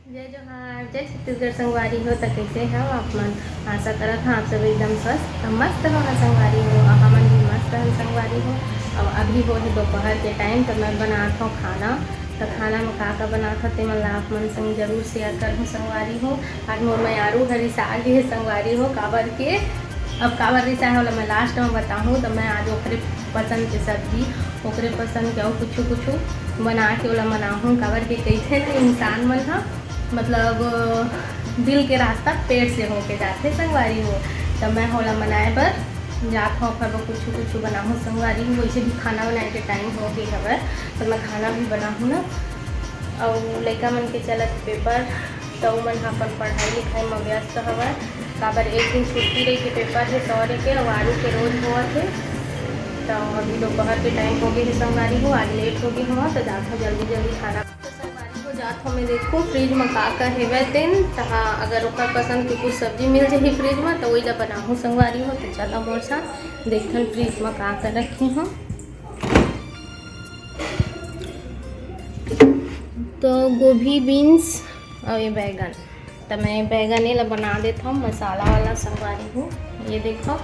जय जोहार जय छत्तीसगढ़ संगवारी हो तो कैसे हो आप मन। आशा करत हाँ आप सब एकदम स्वस्थ मस्त हो संगवारी हो। हमन भी मस्त हन संगवारी हो। अब अभी हो है दोपहर के टाइम तो मैं बनात हूँ खाना। तो खाना में का बनात हो ते मन ला आप मन संग जरूर शेयर कर हूँ संगवारी हो। आज मोर मैं आरू हरी साग है संगवारी हो काबर के अब काबर रिसा है मैं लास्ट में बताऊँ। तो मैं आज ओकरे पसंद के सब्जी ओकरे पसंद के और कुछ बना के ओला बनाऊँ काबर के कैसे ना इंसान मन हा मतलब दिल के रास्ता पेट से होके जाते संगवारी हो। तो मैं होला बनाए बर जात हूँ फिर कुछ बनाऊँ संगवारी हूँ। वैसे भी खाना बनाए के टाइम हो गई हवे तो मैं खाना भी बनाऊँ ना। और लड़का मन के चलत पेपर तो मन अपन पढ़ाई लिखाई में व्यस्त हवे काबर एक दिन छुट्टी रही के पेपर है सौरे के और आरू के रोज हुआ थे। तो अभी दोपहर के टाइम हो गई संगवारी हो आज लेट हो गई हुआ तो जात हूँ जल्दी खाना जात हूँ। मैं देखूँ फ्रिज में का हेवे तेन तहाँ अगर ओकर पसंद के कुछ सब्जी मिल जाही फ्रिज में तो वही ला बनाऊँ संगवारी हो। तो चलो मोर साथ देखन फ्रिज में का रखी हूँ। तो गोभी बीन्स और ये बैगन तो मैं बैगन ला बना देता हूँ मसाला वाला संगवारी हूँ। ये देखो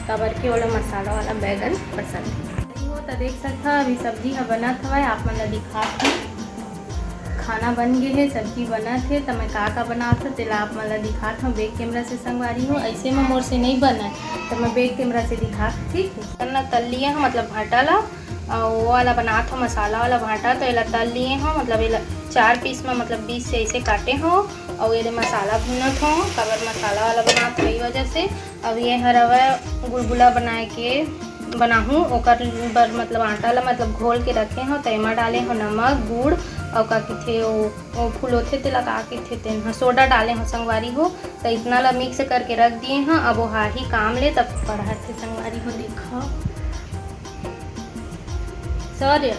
कबर के वाला मसाला वाला बैगन पसंद हो तो देख सकता अभी सब्जी है बना था आप मन ला दिखा खाना बन गए है सब्जी बना थे तो मैं का बना था तेला आप मतलब दिखा था बैक कैमरा से संगवारी हूँ। ऐसे में मोर से नहीं बना तो मैं बैक कैमरा से दिखा ठीक है। तल लिए हैं मतलब भाटा ला और वो वाला बना था मसाला वाला भाटा तो ये तल लिए हैं मतलब ये 4 पीस में मतलब 20 से ऐसे काटे हों और ये मसाला भुनत हों कबर मसाला वाला बना था वही वजह से। अब ये हरवा गुलगुला बनाए के बनाऊँ ओकर बर मतलब आटा ला मतलब घोल के रखे हो तो एमा डाले हो नमक गुड़ और का थे वो फूल होते तेला का थे तेन हाँ सोडा डाले हो संगवारी हो। तो इतना ला मिक्स करके रख दिए हैं अब वो ही काम ले तब पढ़ा थे संगवारी हो। देखो सॉरी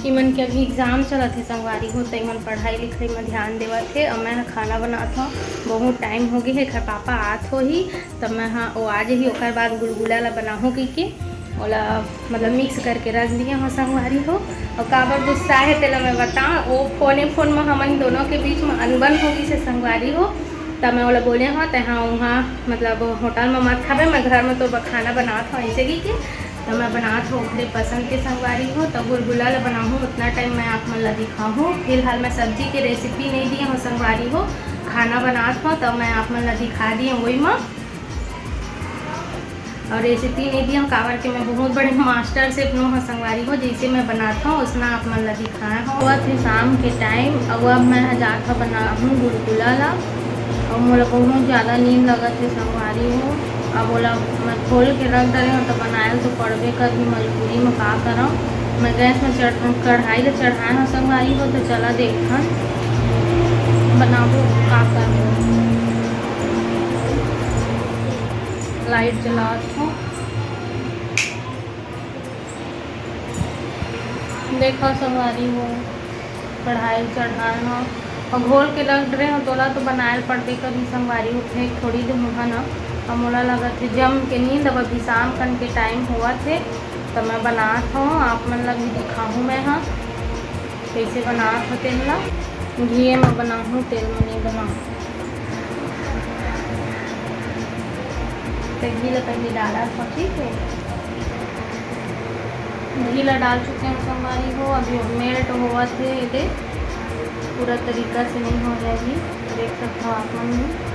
इमन के अभी एग्ज़ाम चला थे संगवारी हो तो इमन पढ़ाई लिखाई में ध्यान देवा थे। और मैं खाना बनात हूँ बहुत टाइम हो गई है घर पापा आत हो ही तब मैं हाँ वो आज ही ओकर बाद गुलगुला ला बनाऊँ कि ओला मतलब मिक्स करके रख दिए हो संगवारी हो। और काबर गुस्सा है तेला मैं बताऊँ वो फोन में हमन दोनों के बीच में अनबन हो गई से संगवारी हो। तब मैं ओला बोले हाँ तो हाँ वहाँ मतलब होटल में मत खावे मैं घर में तो खाना बनात हूँ ऐसे की तो मैं बनात हूँ ओकरे पसंद के संगवारी हो। तो गुलगुला ला बनाऊँ उतना टाइम मैं आप मन ला दिखाऊँ। फिलहाल मैं सब्जी की रेसिपी नहीं दी हूँ संगवारी हो खाना बनात हूँ तो मैं आप मन ला दिखा दी हूँ वही में और रेसिपी नहीं दी हूँ काबर के मैं बहुत बड़े मास्टर से नो हूँ संगवारी हो जैसे मैं बनाता हूँ उसना आप मन ला दिखाया हूँ। वह थे शाम के टाइम और अब मैं जात हूँ बना हूँ गुलगुला ला और मोला बहुत ज़्यादा नींद लगा थे संगवारी हो। अब बोला मैं खोल के रख डले हूँ तो बनाए तो पड़बे कर भी मजबूरी में का करूँ। मैं गैस में कढ़ाई ले चढ़ाए हूँ संगवारी हो तो चला देखा बनाबो का करूँ। लाइट जलात हूँ देखो संगवारी हो कढ़ाई चढ़ाए हूँ और घोल के रख रहे हो तोला तो बनाए पड़ते कभी संगवारी हो थे थोड़ी देर हुआ ना और मोला लगा थे जम के नींद अब अभी शाम कन के टाइम हुआ थे तो मैं बनात हूँ आप मन ला भी दिखाऊँ मैं हाँ कैसे बनात हो। तेल ला घी में बनाऊँ तेल में नहीं बनाऊँ तो घी ला पहले डाला था ठीक है। घी ला डाल चुके हैं संगवारी हो अभी मेल्ट हुआ थे ये पूरा तरीका से नहीं हो जाएगी देख सकते हो आप मन में।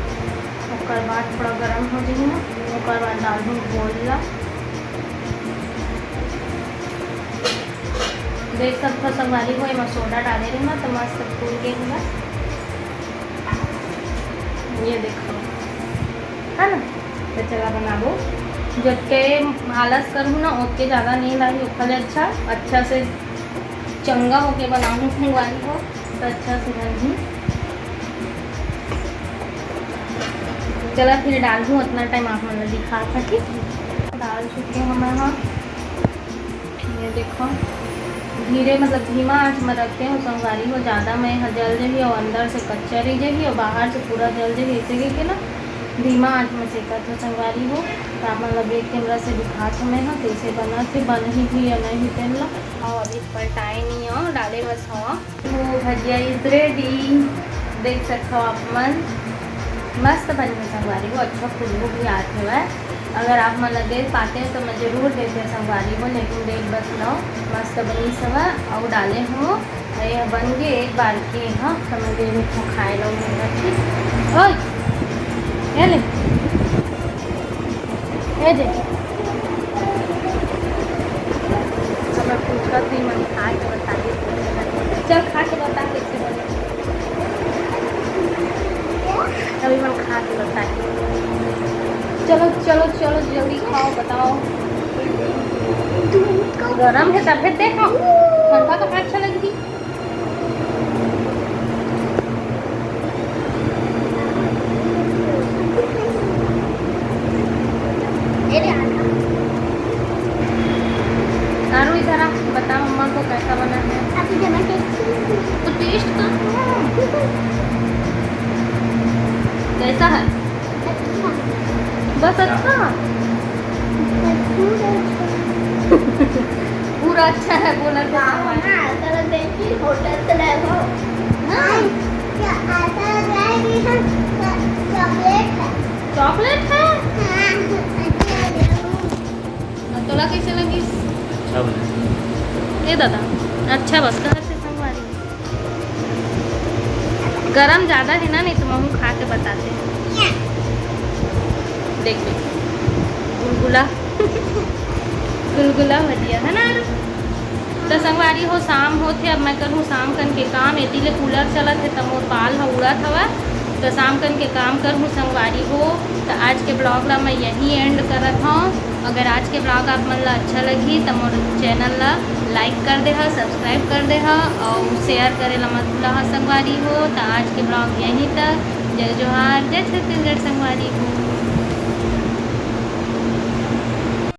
उसके बाद थोड़ा गर्म हो जाए उसके बाद डाल दूँ घोल ला देख सकते हो संगवारी हो मैं सोडा डाले रही तो मस्त फूल के हुआ ये देखो है ना। तो चला बनाबो जबके आलस करूँ ना उतके ज़्यादा नहीं लाई उखले अच्छा से चंगा होके बनाऊँ संगवारी हो तो अच्छा से बनी। चला फिर डाल दूँ उतना टाइम आप मैंने दिखा था ठीक डाल चुके हैं मैं हाँ। ये देखो धीरे मतलब धीमा आंच में रखते हैं संगवारी हो ज़्यादा मैं जल जाएगी और अंदर से कच्चा रह जाएगी और बाहर से पूरा जल जाएगी ऐसे कि ना धीमा आंच में सेका तो संगवारी हो। तो आप मतलब एक कैमरा से दिखात हमें हाँ कैसे बना थे बन ही थी या नहीं तेल ला। और अभी पलटाए नहीं हो डाले बस हो वो भजिया इज रेडी। देख सकते हो आप मन मस्त बनी है संगवारी को, अच्छा खुशबू भी आते हुआ है। अगर आप मतलब देख पाते हैं तो मैं ज़रूर देते संगवारी को, लेकिन देख बस लो मस्त बनी सवा और डाले हूँ ये बन गए एक बार के हाँ तो मैं दे को खाए लो ओए ये ले ये दे तो मैं पूछा थी मैं खा के बताइए, चल खा के बता कैसे बने, अभी मैं खा के बताइए। चलो चलो चलो जल्दी खाओ बताओ। गरम है तब देखो ठंडा तो अच्छा लगेगी। आरू इधर आ बता मम्मा को कैसा बना है। तो टेस्ट कर कैसा है बस अच्छा पूरा अच्छा है बोला होटल से लाए हो चॉकलेट है तोला कैसे लगी अच्छा बना ये दादा अच्छा बस कहाँ से संगवारी गरम ज़्यादा है ना नहीं तो हम खा के बताते हैं। देख गुलगुला गुलगुला भजिया है ना तो संगवारी हो शाम होते अब मैं करूँ शाम कन के काम यदि ले कूलर चलत है तब मोर बाल ह उड़त हवा तो शाम कन के काम करूँ संगवारी हो। तो आज के ब्लॉग ला मैं यहीं एंड करत हूँ। अगर आज के ब्लॉग आप मन ला अच्छा लगी तो मोर चैनल ला लाइक कर दे सब्सक्राइब कर दे और शेयर करे ला मत भूला संगवारी हो। तो आज के ब्लॉग यहीं तक। जय जोहार जय छत्तीसगढ़ संगवारी हो।